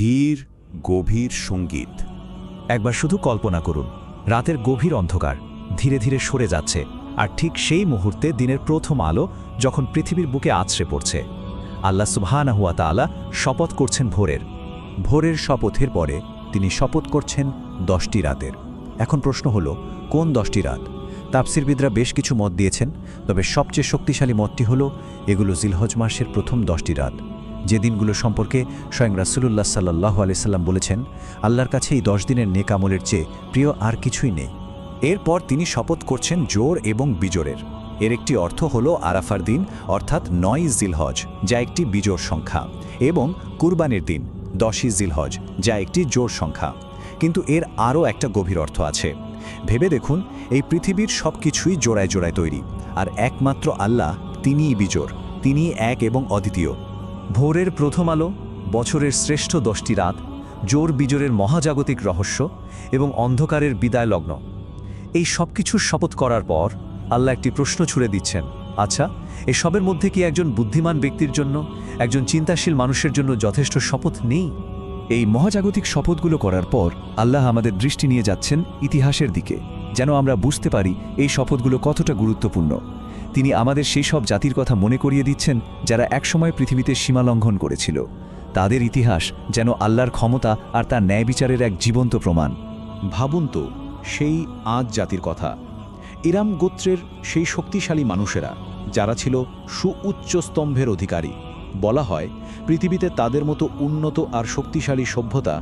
ধীর গভীর সঙ্গীত। একবার শুধু কল্পনা করুন, রাতের গভীর অন্ধকার ধীরে ধীরে সরে যাচ্ছে, আর ঠিক সেই মুহূর্তে দিনের প্রথম আলো যখন পৃথিবীর বুকে আছড়ে পড়ছে। আল্লাহ সুবহানাহু ওয়া তাআলা শপথ করছেন ভোরের শপথের পরে তিনি শপথ করছেন 10টি রাতের। এখন প্রশ্ন হলো, কোন 10টি রাত? তাফসিরবিদরা বেশ কিছু মত দিয়েছেন, তবে সবচেয়ে শক্তিশালী মতটি হলো এগুলো জিলহজ মাসের প্রথম 10টি রাত, যে দিনগুলো সম্পর্কে স্বয়ং রাসূলুল্লাহ সাল্লাল্লাহু আলাইহি সাল্লাম বলেছেন, আল্লাহর কাছে এই 10 দিনের নেক আমলের চেয়ে প্রিয় আর কিছুই নেই। এরপর তিনি শপথ করছেন জোর এবং বিজোরের। এর একটি অর্থ হলো আরাফার দিন অর্থাৎ 9ই জিলহজ, যা একটি বিজোড় সংখ্যা, এবং কুরবানির দিন 10ই জিলহজ, যা একটি জোড় সংখ্যা। কিন্তু এর আরও একটা গভীর অর্থ আছে। ভেবে দেখুন, এই পৃথিবীর সব কিছুই জোড়ায় জোড়ায় তৈরি, আর একমাত্র আল্লাহ তিনিই বিজোড়, তিনিই এক এবং অদ্বিতীয়। ভোরের প্রথম আলো, বছরের শ্রেষ্ঠ 10টি রাত, জোর বিজোরের মহাজাগতিক রহস্য এবং অন্ধকারের বিদায় লগ্ন, এই সব কিছুর শপথ করার পর আল্লাহ একটি প্রশ্ন ছুড়ে দিচ্ছেন, আচ্ছা, এসবের মধ্যে কি একজন বুদ্ধিমান ব্যক্তির জন্য, একজন চিন্তাশীল মানুষের জন্য যথেষ্ট শপথ নেই? এই মহাজাগতিক শপথগুলো করার পর আল্লাহ আমাদের দৃষ্টি নিয়ে যাচ্ছেন ইতিহাসের দিকে, যেন আমরা বুঝতে পারি এই শপথগুলো কতটা গুরুত্বপূর্ণ। তিনি আমাদের সেই সব জাতির কথা মনে করিয়ে দিচ্ছেন যারা একসময় পৃথিবীতে সীমা লঙ্ঘন করেছিল। তাদের ইতিহাস যেন আল্লাহর ক্ষমতা আর তার ন্যায় বিচারের এক জীবন্ত প্রমাণ। ভাবুন তো, সেই আদ জাতির কথা, ইরাম গোত্রের সেই শক্তিশালী মানুষেরা যারা ছিল সুউচ্চ স্তম্ভের অধিকারী। বলা হয় পৃথিবীতে তাদের মতো উন্নত আর শক্তিশালী সভ্যতা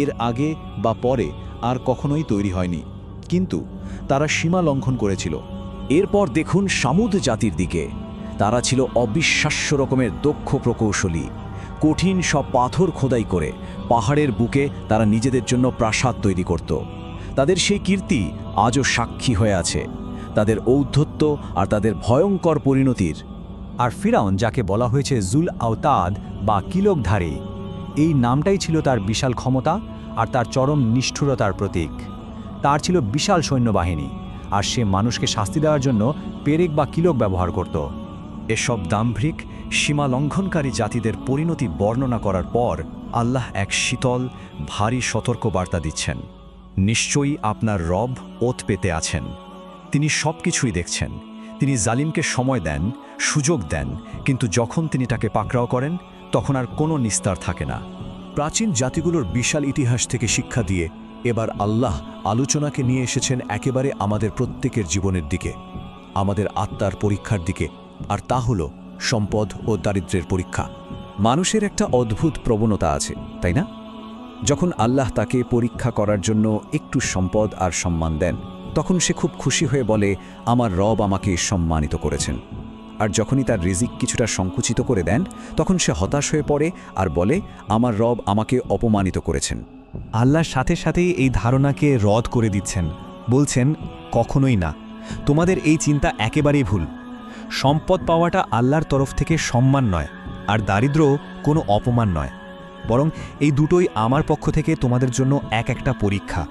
এর আগে বা পরে আর কখনোই তৈরি হয়নি, কিন্তু তারা সীমা লঙ্ঘন করেছিল। এরপর দেখুন সামুদ জাতির দিকে। তারা ছিল অবিশ্বাস্য রকমের দক্ষ প্রকৌশলী। কঠিন সব পাথর খোদাই করে পাহাড়ের বুকে তারা নিজেদের জন্য প্রাসাদ তৈরি করত। তাদের সেই কীর্তি আজও সাক্ষী হয়ে আছে, তাদের ঔদ্ধত্য আর তাদের ভয়ঙ্কর পরিণতির। আর ফিরাউন, যাকে বলা হয়েছে জুল আওতাদ বা কিলকধারী, এই নামটাই ছিল তার বিশাল ক্ষমতা আর তার চরম নিষ্ঠুরতার প্রতীক। তার ছিল বিশাল সৈন্যবাহিনী, আর সে মানুষকে শাস্তি দেওয়ার জন্য পেরেক বা কিলক ব্যবহার করত। এসব দাম্ভিক সীমা লঙ্ঘনকারী জাতিদের পরিণতি বর্ণনা করার পর আল্লাহ এক শীতল ভারী সতর্ক বার্তা দিচ্ছেন, নিশ্চয়ই আপনার রব ওত পেতে আছেন। তিনি সব কিছুই দেখছেন। তিনি জালিমকে সময় দেন, সুযোগ দেন, কিন্তু যখন তিনি তাকে পাকড়াও করেন তখন আর কোনো নিস্তার থাকে না। প্রাচীন জাতিগুলোর বিশাল ইতিহাস থেকে শিক্ষা দিয়ে এবার আল্লাহ আলোচনাকে নিয়ে এসেছেন একেবারে আমাদের প্রত্যেকের জীবনের দিকে, আমাদের আত্মার পরীক্ষার দিকে, আর তা হলো সম্পদ ও দারিদ্র্যের পরীক্ষা। মানুষের একটা অদ্ভুত প্রবণতা আছে, তাই না? যখন আল্লাহ তাকে পরীক্ষা করার জন্য একটু সম্পদ আর সম্মান দেন, তখন সে খুব খুশি হয়ে বলে, আমার রব আমাকে সম্মানিত করেছেন। আর যখনই তার রিজিক কিছুটা সংকুচিত করে দেন, তখন সে হতাশ হয়ে পড়ে আর বলে, আমার রব আমাকে অপমানিত করেছেন। আল্লাহর সাথে সাথেই এই ধারণাকে রদ করে দিচ্ছেন, বলছেন, কখনোই না, তোমাদের এই চিন্তা একেবারেই ভুল। সম্পদ পাওয়াটা আল্লাহর তরফ থেকে সম্মান নয়, আর দারিদ্র্য কোনো অপমান নয়, বরং এই দুটোই আমার পক্ষ থেকে তোমাদের জন্য এক একটা পরীক্ষা।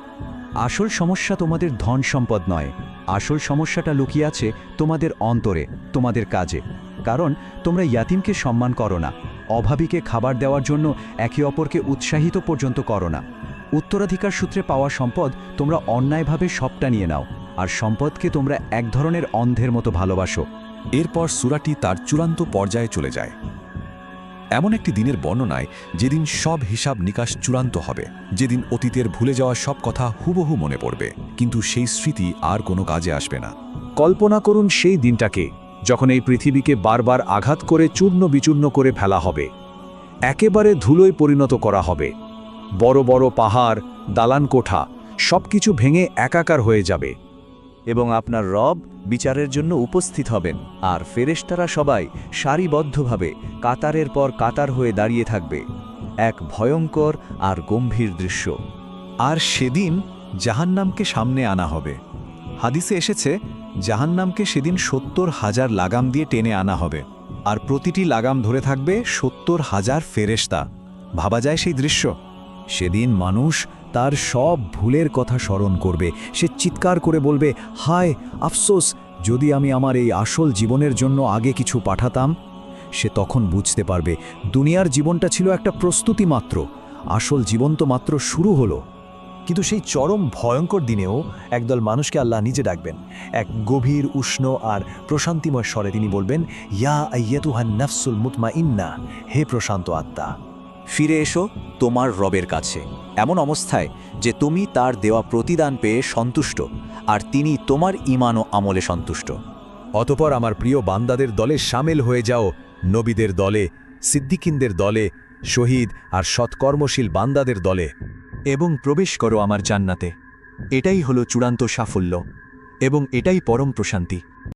আসল সমস্যা তোমাদের ধন সম্পদ নয়, আসল সমস্যাটা লুকিয়ে আছে তোমাদের অন্তরে, তোমাদের কাজে। কারণ তোমরা ইয়াতিমকে সম্মান করো না, অভাবীকে খাবার দেওয়ার জন্য একে অপরকে উৎসাহিত পর্যন্ত করো না। উত্তরাধিকার সূত্রে পাওয়া সম্পদ তোমরা অন্যায়ভাবে সবটা নিয়ে নাও, আর সম্পদকে তোমরা এক ধরনের অন্ধের মতো ভালোবাসো। এরপর সূরাটি তার চূড়ান্ত পর্যায়ে চলে যায়, এমন একটি দিনের বর্ণনায় যেদিন সব হিসাব নিকাশ চূড়ান্ত হবে, যেদিন অতীতের ভুলে যাওয়া সব কথা হুবহু মনে পড়বে, কিন্তু সেই স্মৃতি আর কোনো কাজে আসবে না। কল্পনা করুন সেই দিনটাকে, যখন এই পৃথিবীকে বারবার আঘাত করে চূর্ণ বিচূর্ণ করে ফেলা হবে, একেবারে ধুলোয় পরিণত করা হবে। বড় বড় পাহাড়, দালান কোঠা সবকিছু ভেঙে একাকার হয়ে যাবে, এবং আপনার রব বিচারের জন্য উপস্থিত হবেন, আর ফেরেশতারা সবাই সারিবদ্ধভাবে কাতারের পর কাতার হয়ে দাঁড়িয়ে থাকবে। এক ভয়ঙ্কর আর গম্ভীর দৃশ্য। আর সেদিন জাহান্নামকে সামনে আনা হবে। হাদিসে এসেছে, জাহান্নামকে সেদিন ৭০,০০০ লাগাম দিয়ে টেনে আনা হবে, আর প্রতিটি লাগাম ধরে থাকবে ৭০,০০০ ফেরেশতা। ভাবা যায় সেই দৃশ্য। সেদিন মানুষ তার সব ভুলের কথা স্মরণ করবে। সে চিৎকার করে বলবে, হায় আফসোস, যদি আমি আমার এই আসল জীবনের জন্য আগে কিছু পাঠাতাম। সে তখন বুঝতে পারবে দুনিয়ার জীবনটা ছিল একটা প্রস্তুতি মাত্র, আসল জীবন তো মাত্র শুরু হলো। কিন্তু সেই চরম ভয়ঙ্কর দিনেও একদল মানুষকে আল্লাহ নিজে ডাকবেন। এক গভীর উষ্ণ আর প্রশান্তিময় স্বরে তিনি বলবেন, ইয়া আইয়াতুহান নাফসুল মুতমাইন্না, হে প্রশান্ত আত্মা, ফিরে এসো তোমার রবের কাছে, এমন অবস্থায় যে তুমি তার দেওয়া প্রতিদান পেয়ে সন্তুষ্ট আর তিনি তোমার ঈমান ও আমলে সন্তুষ্ট। অতপর আমার প্রিয় বান্দাদের দলে সামিল হয়ে যাও, নবীদের দলে, সিদ্দিকিনদের দলে, শহীদ আর সৎকর্মশীল বান্দাদের দলে। এবং প্রবেশ করো আমার জান্নাতে। এটাই হলো চূড়ান্ত সাফল্য এবং এটাই পরম প্রশান্তি।